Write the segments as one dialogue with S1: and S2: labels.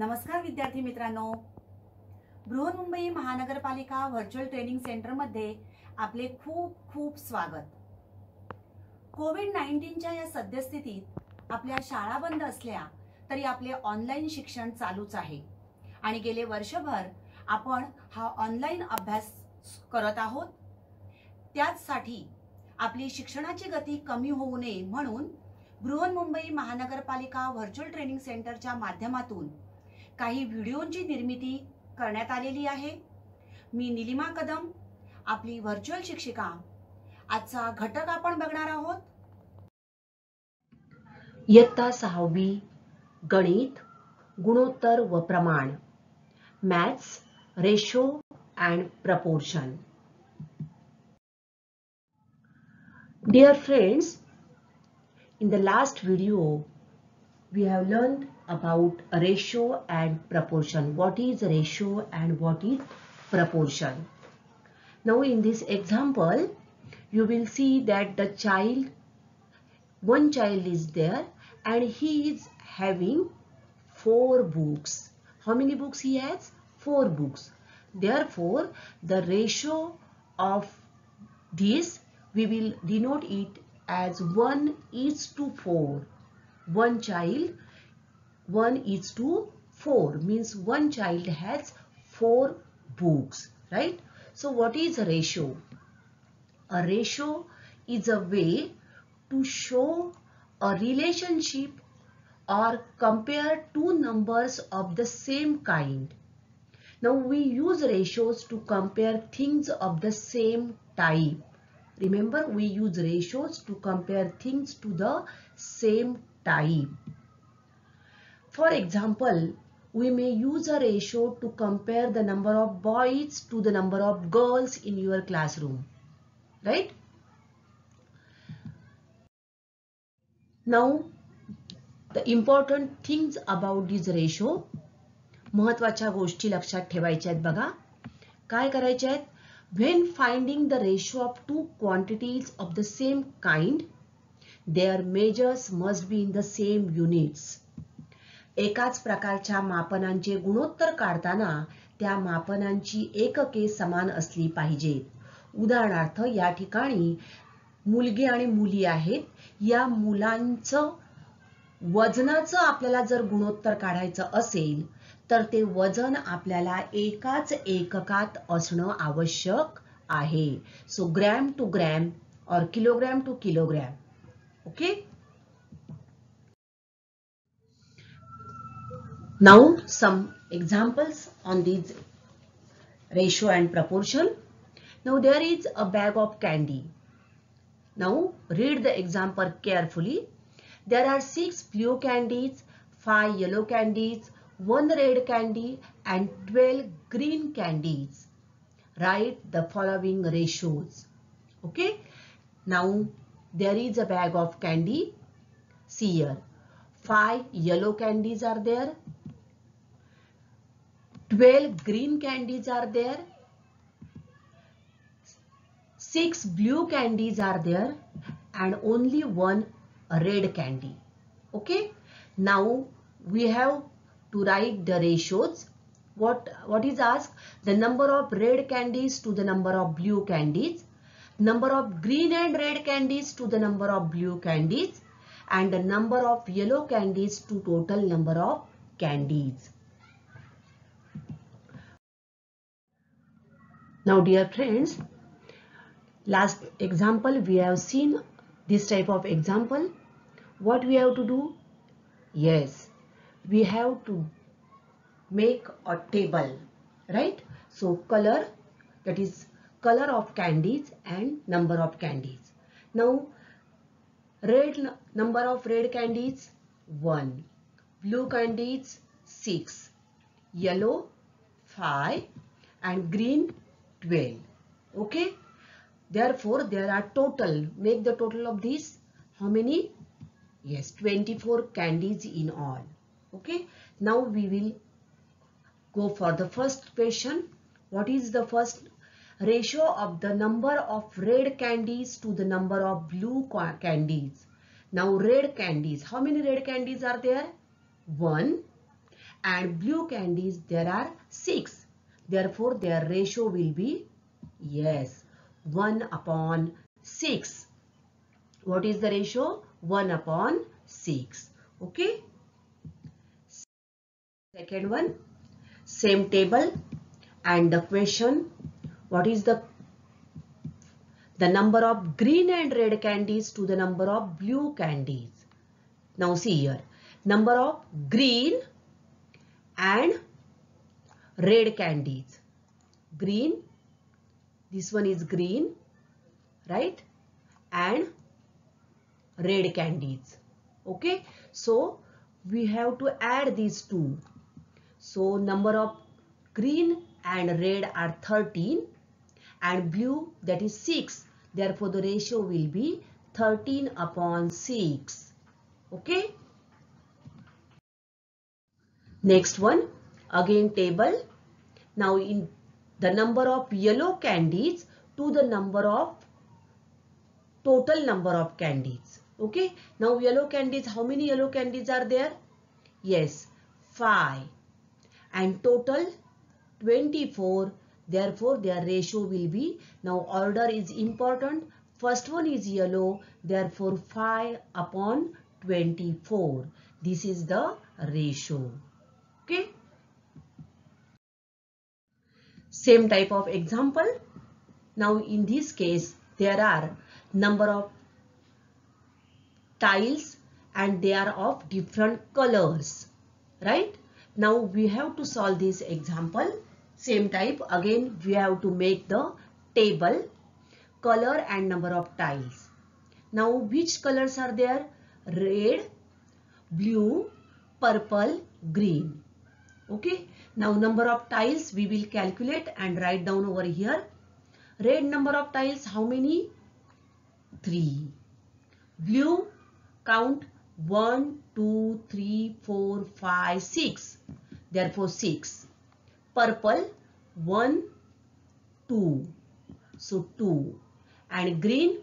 S1: नमस्कार विद्यार्थी मित्रांनो, बृहन्मुंबई महानगरपालिका व्हर्च्युअल ट्रेनिंग सेंटर मध्ये आपले खूप खूप स्वागत। कोविड-19च्या या सद्यस्थितीत आपल्या शाळा बंद असल्या तरी आपले ऑनलाईन शिक्षण चालूच आहे आणि गेले वर्षभर आपण हा ऑनलाईन अभ्यास करत आहोत। त्याचसाठी आपली शिक्षणाची गती कमी होऊ नये म्हणून बृहन्मुंबई महानगरपालिका व्हर्च्युअल ट्रेनिंग सेंटरच्या माध्यमातून काही व्हिडिओंची निर्मिती करण्यात आलेली आहे। मी निलिमा कदम, आपली व्हर्च्युअल शिक्षिका। आजचा घटक आपण बघणार आहोत
S2: इयत्ता 6वी गणित, गुणोत्तर व प्रमाण, maths, ratio and proportion. Dear friends, in the last video we have learned about ratio and proportion. What is ratio and what is proportion? Now in this example you will see that one child is there and he is having 4 books. How many books he has? 4 books. Therefore the ratio of this we will denote it as 1:4. One child 1:4 means one child has 4 books, right? So what is a ratio? A ratio is a way to show a relationship or compare two numbers of the same kind. Now we use ratios to compare things of the same type. Remember, we use ratios to compare things to the same type. For example, we may use a ratio to compare the number of boys to the number of girls in your classroom, right? Now, the important things about this ratio, महत्वाच्या गोष्टी लक्षात ठेवायच्या आहेत बघा. काय करायचे आहेत? When finding the ratio of two quantities of the same kind, their measures must be in the same units. एकाच प्रकारच्या मापनांचे गुणोत्तर काढताना त्या मापनांची एकके समान असली पाहिजेत. उदाहरणार्थ या ठिकाणी मुलगी आणि मुली आहेत. या मुलांचं वजनाचं आपल्याला जर गुणोत्तर काढायचं असेल तर ते वजन आपल्याला एकाच एककात असणं आवश्यक आहे. सो ग्रॅम टू ग्रॅम और kilogram to kilogram. Okay. Now some examples on these ratio and proportion. Now there is a bag of candy. Now read the example carefully. There are 6 blue candies, 5 yellow candies, 1 red candy and 12 green candies. Write the following ratios. Okay. Now there is a bag of candy. See here. 5 yellow candies are there. 12 green candies are there. 6 blue candies are there and only 1 red candy. Okay. Now we have to write the ratios. What is asked? The number of red candies to the number of blue candies, number of green and red candies to the number of blue candies, and the number of yellow candies to total number of candies. Now dear friends, last example we have seen this type of example. What we have to do? Yes, we have to make a table, right? So color, that is color of candies and number of candies. Now number of red candies 1, blue candies 6, yellow 5 and green 12. Okay. Therefore there are total, make the total of these. How many? Yes, 24 candies in all. Okay. Now we will go for the first question. What is the first? Ratio of the number of red candies to the number of blue candies. Now red candies. How many red candies are there? 1. and blue candies there are 6. Therefore, their ratio will be, yes, 1/6. What is the ratio? 1/6. Okay. Second one, same table and the question, what is the number of green and red candies to the number of blue candies? Now see here, number of green and red candies. Green, this one is green, right? And red candies. Okay, so we have to add these two. So number of green and red are 13 and blue, that is 6. Therefore, the ratio will be 13/6. Okay. Next one, again table. Now in the number of yellow candies to the number of total number of candies. Okay. Now yellow candies, how many yellow candies are there? Yes, 5. And total 24. Therefore, their ratio will be, now order is important. First one is yellow. Therefore, 5/24. This is the ratio. Okay. Same type of example. Now in this case, there are number of tiles and they are of different colors, right? Now we have to solve this example. Same type, again we have to make the table, color and number of tiles. Now which colors are there? Red, blue, purple, green. Okay. Now number of tiles we will calculate and write down over here. Red number of tiles, how many? 3. Blue, count 1, 2, 3, 4, 5, 6. Therefore 6. Purple, 1, 2. So 2. And green,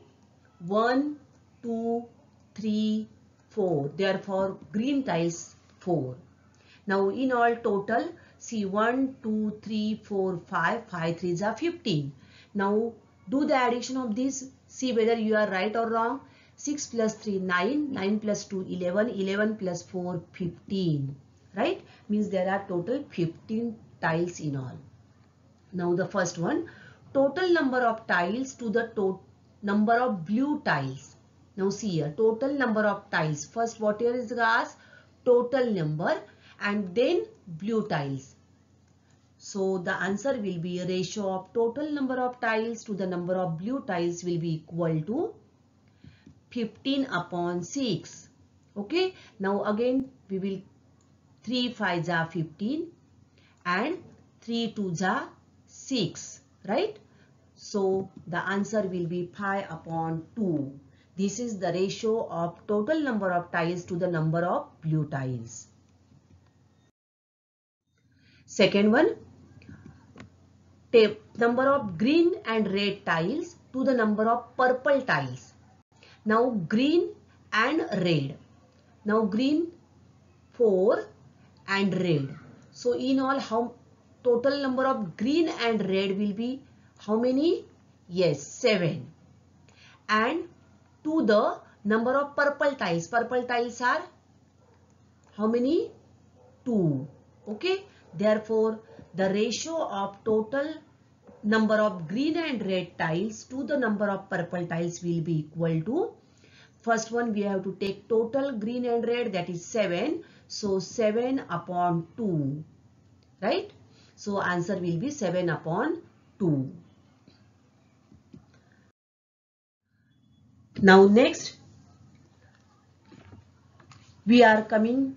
S2: 1, 2, 3, 4. Therefore green tiles 4. Now in all total, see 1, 2, 3, 4, 5. 5 3s are 15. Now do the addition of this. See whether you are right or wrong. 6 plus 3, 9. 9 plus 2, 11. 11 plus 4, 15. Right? Means there are total 15 tiles in all. Now the first one. Total number of tiles to the number of blue tiles. Now see here. Total number of tiles. First what here is asked? Total number and then blue tiles. So the answer will be a ratio of total number of tiles to the number of blue tiles will be equal to 15/6. Okay. Now again we will 3 5s are 15 and 3 2s are 6. Right. So the answer will be 5/2. This is the ratio of total number of tiles to the number of blue tiles. Second one, number of green and red tiles to the number of purple tiles. Now green and red. Now green 4 and red. So in all, how total number of green and red will be how many? Yes, 7. And to the number of purple tiles. Purple tiles are how many? 2. Okay. Therefore, the ratio of total number of green and red tiles to the number of purple tiles will be equal to, first one we have to take total green and red, that is 7. So 7/2. Right. So answer will be 7/2. Now next we are coming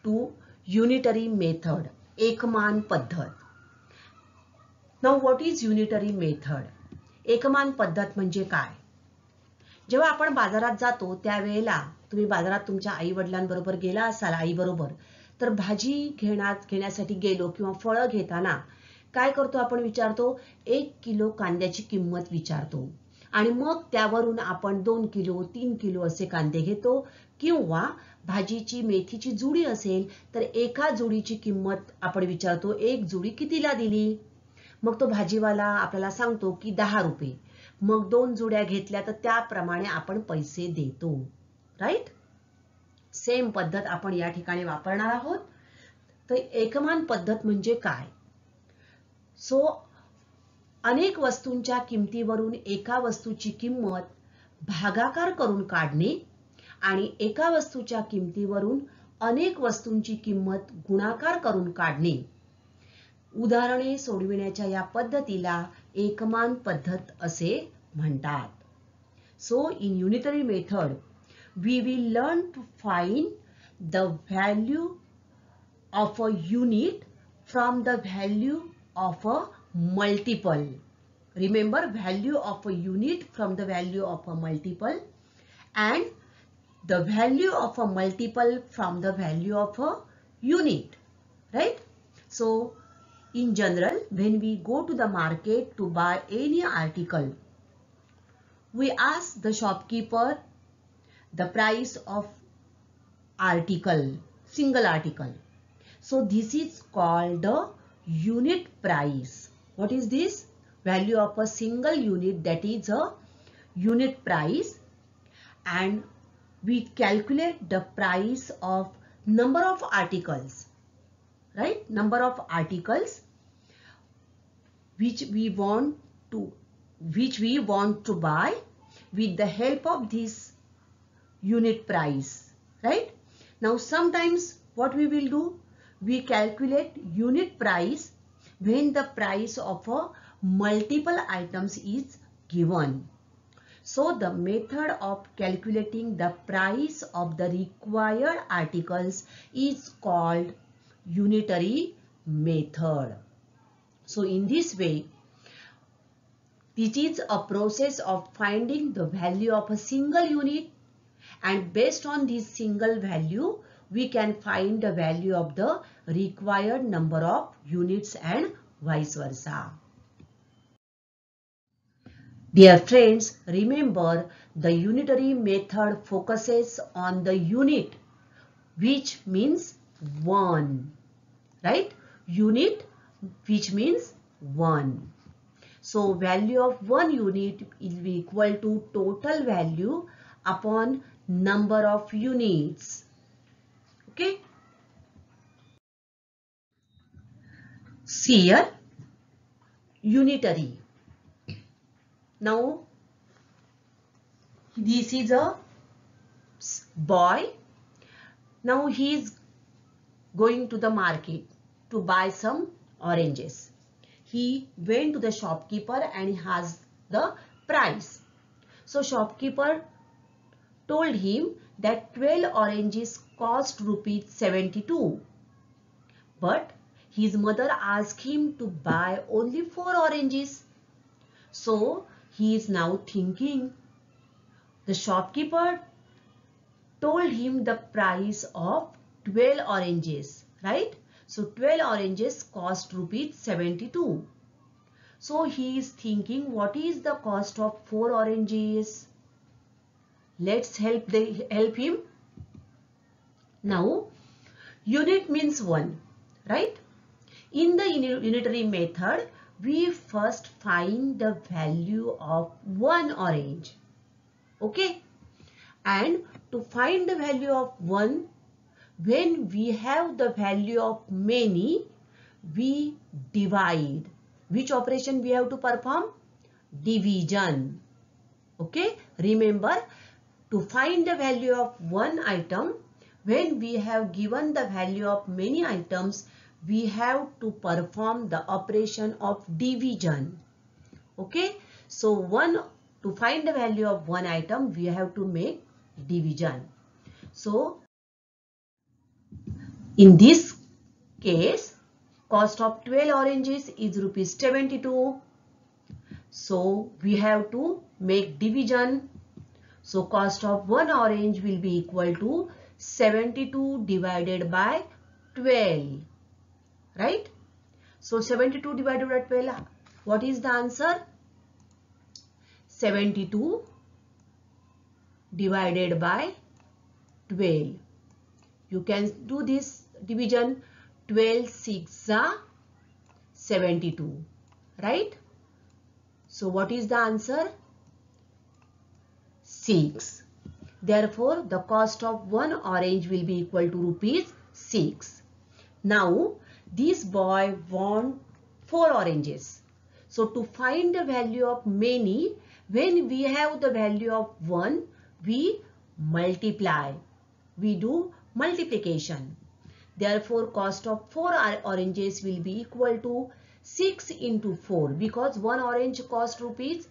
S2: to unitary method. एकमान पद्धत. Now what is unitary method? एकमान पद्धत म्हणजे काय? जेव्हा आपण बाजारात जातो त्यावेळेला तुम्ही बाजारात तुमच्या आई वडिलांबरोबर गेला असाल, आई बरोबर, तर भाजी घेण्यासाठी गेलो किंवा फळं घेताना काय करतो आपण? विचारतो 1 किलो कांद्याची किंमत विचारतो. आणि मग त्यावरून आपण 2 किलो 3 किलो असे कांदे घेतो, किंवा भाजीची मेथीची जुडी असेल तर एका जुडीची किंमत आपण विचारतो, एक जुडी कितीला दिली? मग तो भाजीवाला आपल्याला सांगतो की 10 रुपये. मग 2 जुड्या घेतल्या तर त्याप्रमाणे आपण पैसे देतो. राईट? सेम पद्धत आपण या ठिकाणी वापरणार आहोत. तर एकमान पद्धत म्हणजे काय? सो अनेक वस्तूंच्या किमतीवरून एका वस्तूची किंमत भागाकार करून काढणे आणि एका वस्तूच्या किमतीवरून अनेक वस्तूंची किंमत गुणाकार करून काढणे. उदाहरणे सोडविण्याच्या या पद्धतीला एकमान पद्धत असे म्हणतात. So in unitary method we will learn to find the value of a unit from the value of a multiple. Remember, value of a unit from the value of a multiple, and the value of a multiple from the value of a unit. Right? So in general, when we go to the market to buy any article, we ask the shopkeeper the price of article, single article. So this is called the unit price. What is this? Value of a single unit, that is a unit price. And we calculate the price of number of articles, right? Number of articles which we want to buy with the help of this unit price, right? Now sometimes what we will do, we calculate unit price when the price of a multiple items is given. So the method of calculating the price of the required articles is called unitary method. So in this way, this is a process of finding the value of a single unit, and based on this single value we can find the value of the required number of units and vice versa. Dear friends, remember the unitary method focuses on the unit, which means one, right? Unit which means one. So value of one unit is equal to total value upon number of units. Okay. See here, unitary. Now this is a boy. Now he is going to the market to buy some oranges. He went to the shopkeeper and he asked the price. So shopkeeper told him that 12 oranges cost rupees 72. But his mother asked him to buy only 4 oranges. So he is now thinking, the shopkeeper told him the price of 12 oranges, right? So 12 oranges cost rupees 72. So he is thinking, what is the cost of 4 oranges? Let's help him. Now, unit means 1, right? In the unitary method, we first find the value of 1 orange. Okay? And to find the value of 1, when we have the value of many, we divide. Which operation we have to perform? Division. Okay? Remember, to find the value of one item, when we have given the value of many items, we have to perform the operation of division. Okay? So to find the value of one item, we have to make division. So in this case, cost of 12 oranges is rupees 72. So we have to make division. So cost of 1 orange will be equal to 72 divided by 12. Right? So 72 divided by 12, what is the answer? 72 divided by 12. You can do this division. 12 6 72, right? So what is the answer? 6. Therefore, the cost of one orange will be equal to rupees 6. Now, this boy want 4 oranges. So, to find the value of many, when we have the value of 1, we multiply. We do multiplication. Therefore, cost of 4 oranges will be equal to 6 into 4, because one orange cost rupees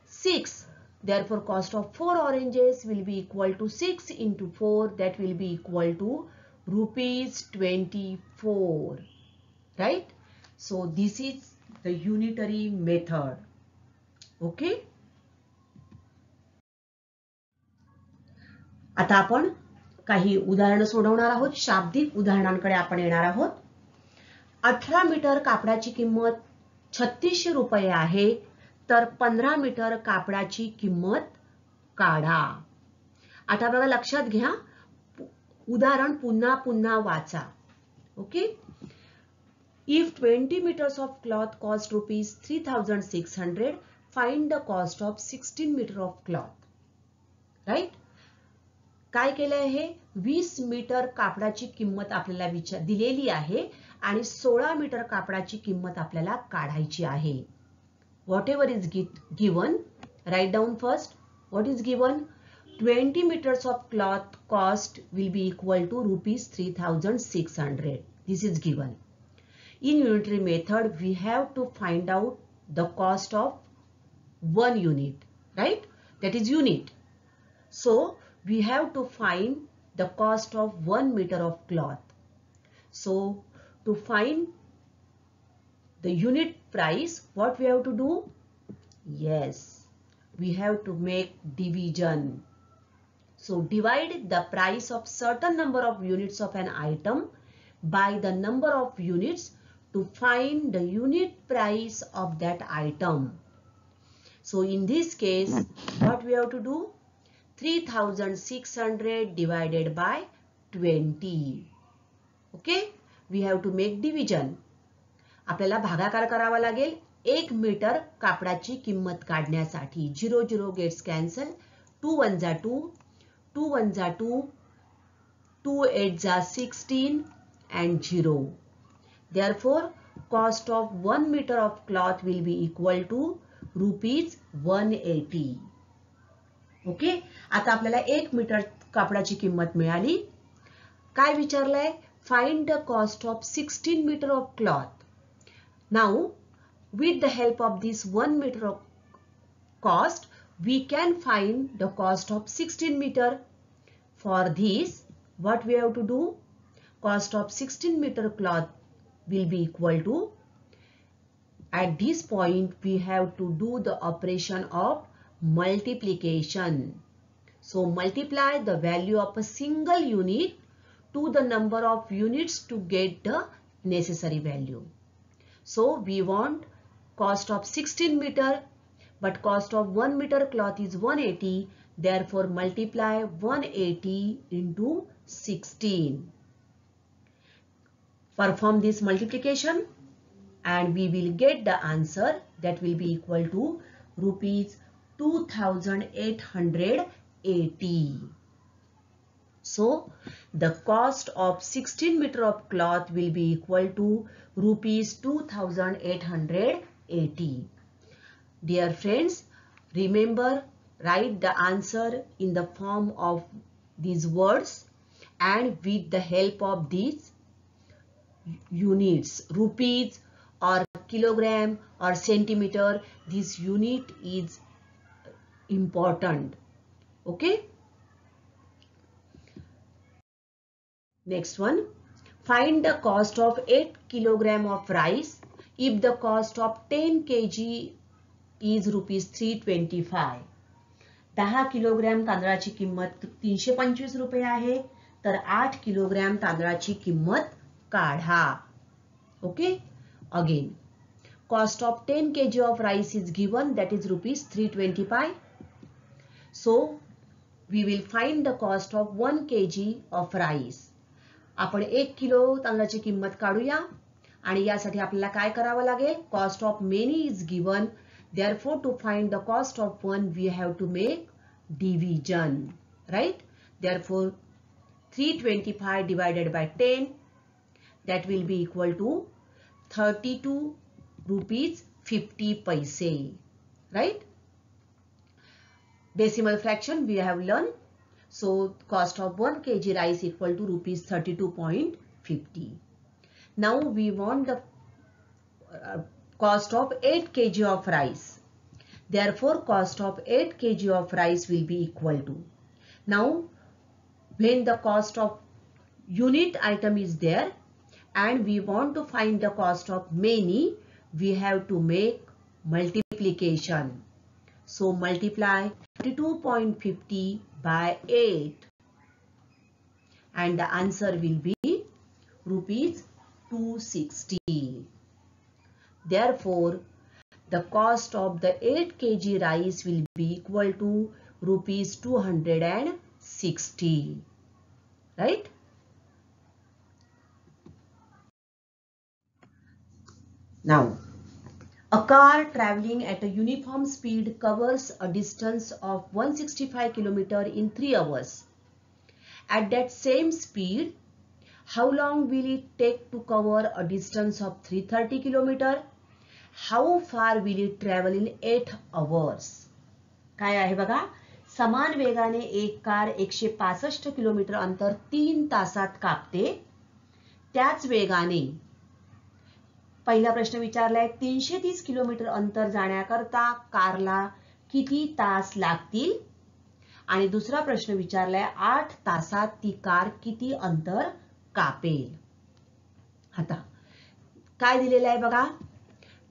S2: 6. Therefore, cost of 4 oranges will be equal to 6 into 4. That will be equal to rupees 24. Right? So, this is the unitary method. Okay? आता आपण काही उदाहरणं सोडवणार आहोत. शाब्दिक उदाहरणांकडे आपण येणार आहोत. 18 मीटर कापडाची किंमत 3600 रुपये आहे, तर 15 मीटर कापडाची किंमत काढा. आता बघा, लक्षात घ्या, उदाहरण पुन्हा पुन्हा वाचा. Okay. If 20 meters of cloth cost rupees 3600, find the cost of 16 meter of cloth. Right? काय केलंय हे? 20 मीटर कापडाची किंमत आपल्याला दिलेली आहे आणि 16 मीटर कापडाची किंमत आपल्याला काढायची आहे. Whatever is given, write down first. What is given? 20 meters of cloth cost will be equal to rupees 3600. This is given. In unitary method, we have to find out the cost of one unit, right? That is unit. So, we have to find the cost of 1 meter of cloth. So, to find the unit price, what we have to do? Yes, we have to make division. So, divide the price of certain number of units of an item by the number of units to find the unit price of that item. So, in this case, what we have to do? 3600 divided by 20. Okay? We have to make division. आपल्याला भागाकार करावा लागेल 1 metre कापडाची किंमत काढण्यासाठी. 0 0 gets cancel. 2 1 2, 2 1 2, 2 8 16 and 0. Therefore, cost of 1 meter of cloth will be equal to rupees 180. Okay. आता आपल्याला 1 metre कापडाची किंमत मिळाली. काय विचारलंय? Find the cost of 16 metre of cloth. Now with the help of this 1 meter of cost, we can find the cost of 16 meter. For this, what we have to do? Cost of 16 meter cloth will be equal to, at this point we have to do the operation of multiplication. So, multiply the value of a single unit to the number of units to get the necessary value. So, we want cost of 16 meter, but cost of 1 meter cloth is 180. Therefore, multiply 180 into 16. Perform this multiplication and we will get the answer that will be equal to rupees 2880. So, the cost of 16 meter of cloth will be equal to rupees 2880. Dear friends, remember, write the answer in the form of these words and with the help of these units, rupees or kilogram or centimeter. This unit is important. Okay. Next one. Find the cost of 8 kilogram of rice if the cost of 10 kg is rupees 325. 10 kilogram तांदळाची किंमत 325 रुपये आहे, तर 8 kilogram तांदळाची किंमत काढा. Okay. Again, cost of 10 kg of rice is given, that is rupees 325. So we will find the cost of 1 kg of rice. आपण 1 kilo तांदळाची किंमत काढूया आणि यासाठी आपल्याला काय करावं लागेल? Cost of many is given. Therefore, to find the cost of one, we have to make division, right? Therefore, 325 divided by 10, that will be equal to 32 rupees 50 paise, right? Decimal fraction we have learned. So, cost of 1 kg rice equal to rupees 32.50. Now, we want the cost of 8 kg of rice. Therefore, cost of 8 kg of rice will be equal to. Now, when the cost of unit item is there and we want to find the cost of many, we have to make multiplication. So, multiply 32.50 by 8 and the answer will be rupees 260. Therefore, the cost of the 8 kg rice will be equal to rupees 260. Right? Now, a car traveling at a uniform speed covers a distance of 165 km in 3 hours. At that same speed, how long will it take to cover a distance of 330 km? How far will it travel in 8 hours? काय आहे बघा, समान वेगाने एक car 165 kilometre अंतर 3 तासात कापते. त्याच वेगाने पहिला प्रश्न विचारलाय 330 किलोमीटर अंतर जाण्याकरता कारला किती तास लागतील आणि दुसरा प्रश्न विचारलाय 8 तासात ती कार किती अंतर कापेल. आता काय दिलेलं आहे बघा,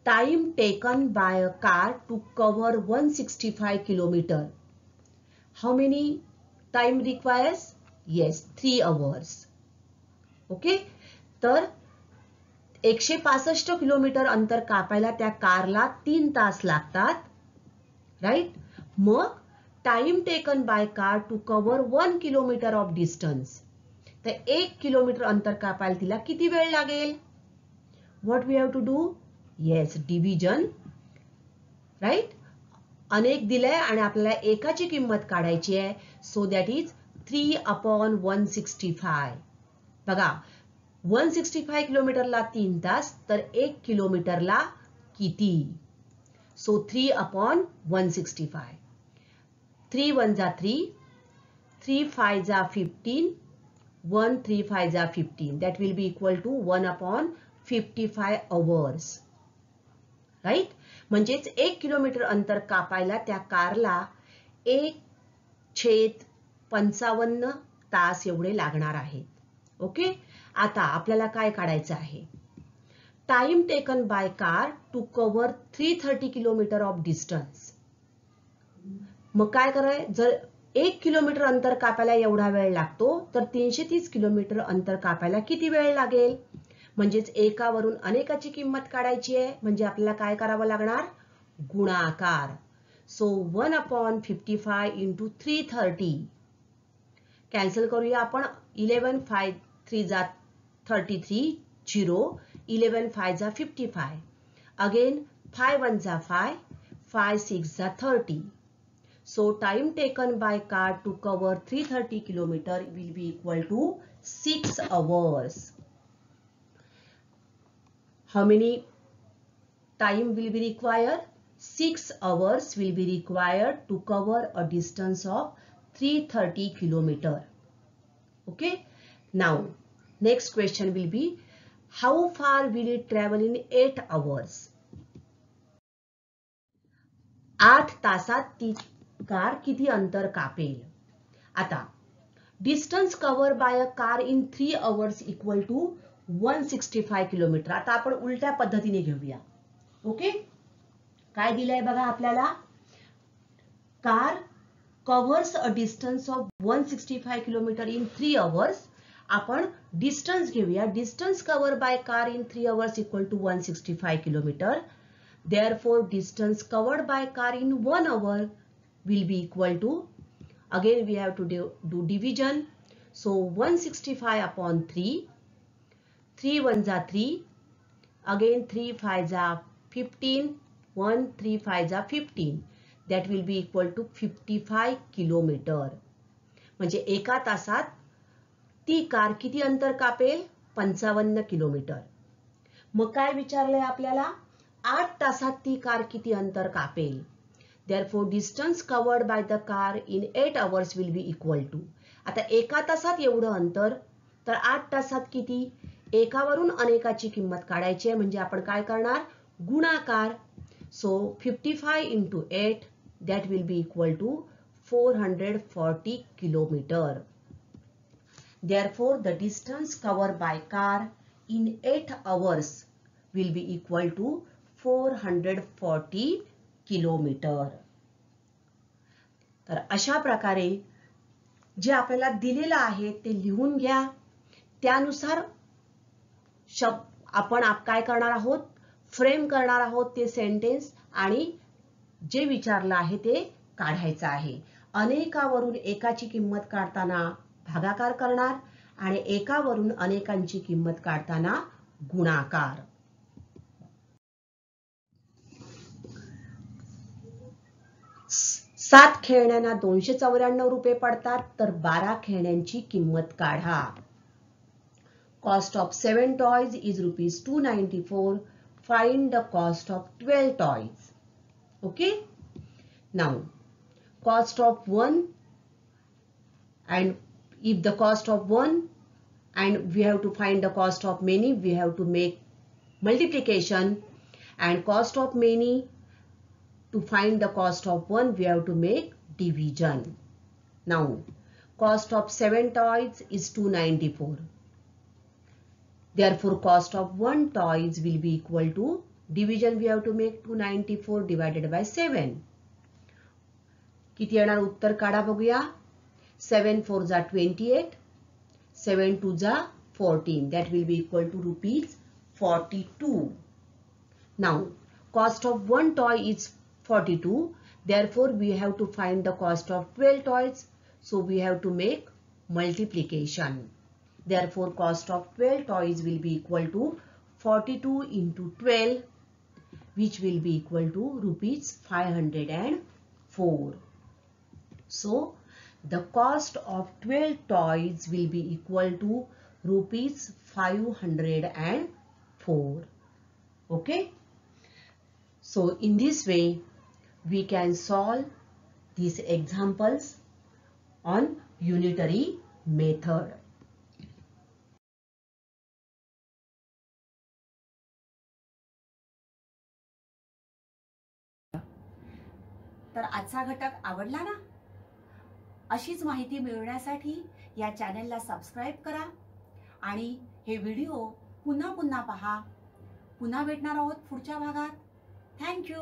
S2: time taken by a car to cover 165 kilometer. How many time requires? Yes, 3 hours. Okay. तर 165 किलोमीटर अंतर कापायला त्या कारला 3 तास लागतात. राईट. मग time taken by car to cover 1 kilometre of distance. तर 1 किलोमीटर अंतर कापायला तिला किती वेळ लागेल? What we have to do? Yes, division. Right. अनेक दिलंय आणि आपल्याला एकाची किंमत काढायची आहे. So that is 3/165. बघा, 165 किलोमीटरला 3 तास, तर 1 किलोमीटरला किती? सो 3/165. 3 1 जा 3, 3 5 जा 15, 1 3 5 जा 15. That will be equal to 1/55 hours. Right. म्हणजेच 1 किलोमीटर अंतर कापायला त्या कारला 1/55 तास एवढे लागणार आहेत. ओके. आता आपल्याला काय काढायचं आहे? Time taken by car to cover 330 kilometre of distance. मग काय कराय, जर 1 किलोमीटर अंतर कापायला एवढा वेळ लागतो, तर 330 किलोमीटर अंतर कापायला किती वेळ लागेल? म्हणजेच एकावरून अनेकाची किंमत काढायची आहे. म्हणजे आपल्याला काय करावं लागणार? गुणाकार. सो 1/55 इंटू 330. कॅन्सल करूया आपण. 11 5 3 जा 33, 0. 11 5 जा 55. अगेन 5 1 जा 5, 5 6 जा 30. So time taken by car to cover 330 kilometer will be equal to 6 hours. How many time will be required? 6 hours will be required to cover a distance of 330 kilometer. Okay. Now, next question will be, how far will it travel in 8 hours? 8 तासात ती car किती अंतर कापेल? आता distance cover by a car in 3 hours equal to 165 kilometre. आता आपण उलट्या पद्धतीने घेऊया. ओके. काय दिलंय बघा आपल्याला? Car covers a distance of 165 kilometre in 3 hours. आपण डिस्टन्स घेऊया. Distance cover by car in 3 hours equal to 165 kilometre. Therefore, distance covered by car in 1 hour will be equal to, again we have to do division. So 165 upon 3, 3 1s are 3, again 3 5s are 15, 1 3 5s are 15, that will be equal to 55 kilometre. म्हणजे एका तासात ती car किती अंतर कापेल? 55 kilometre. मग काय विचारलंय आपल्याला? 8 तासात ती कार किती अंतर कापेल? Therefore, distance covered by the car in 8 hours will be equal to. आता एका तासात एवढं अंतर, तर 8 तासात किती? एकावरून अनेकाची किंमत काढायची आहे, म्हणजे आपण काय करणार? गुणाकार. So 55 into 8, that will be equal to 440 kilometer. Therefore, the distance covered by car in 8 hours will be equal to 440 kilometer. तर अशा प्रकारे जे आपल्याला दिलेलं आहे ते लिहून घ्या. त्यानुसार आपण काय करणार आहोत? फ्रेम करणार आहोत ते सेंटेन्स, आणि जे विचारलं आहे ते काढायचं आहे. अनेकावरून एकाची किंमत काढताना भागाकार करणार आणि एकावरून अनेकांची किंमत काढताना गुणाकार. सात खेळण्यांना 294 रुपये पडतात, तर 12 खेळण्यांची किंमत काढा. Cost of 7 toys is rupees 294. Find the cost of 12 toys. Okay. Now, cost of 1, and if the cost of 1 and we have to find the cost of many, we have to make multiplication, and cost of many, to find the cost of 1 we have to make division. Now, cost of 7 toys is 294. Therefore, cost of 1 toys will be equal to, division we have to make 294 divided by 7. किती येणार? उत्तर काढा बघूया. 7 4s are 28, 7 2s are 14, that will be equal to rupees 42. Now, cost of 1 toy is 42. Therefore, we have to find the cost of 12 toys. So, we have to make multiplication. Therefore, cost of 12 toys will be equal to 42 into 12, which will be equal to rupees 504. So, the cost of 12 toys will be equal to rupees 504. Okay. So, in this way, we can solve these examples on unitary method.
S1: तर आजचा घटक आवडला ना? अशीच माहिती मिळवण्यासाठी या चॅनलला सबस्क्राईब करा आणि हे व्हिडिओ पुन्हा पुन्हा पहा. पुन्हा भेटणार आहोत पुढच्या भागात. Thank you.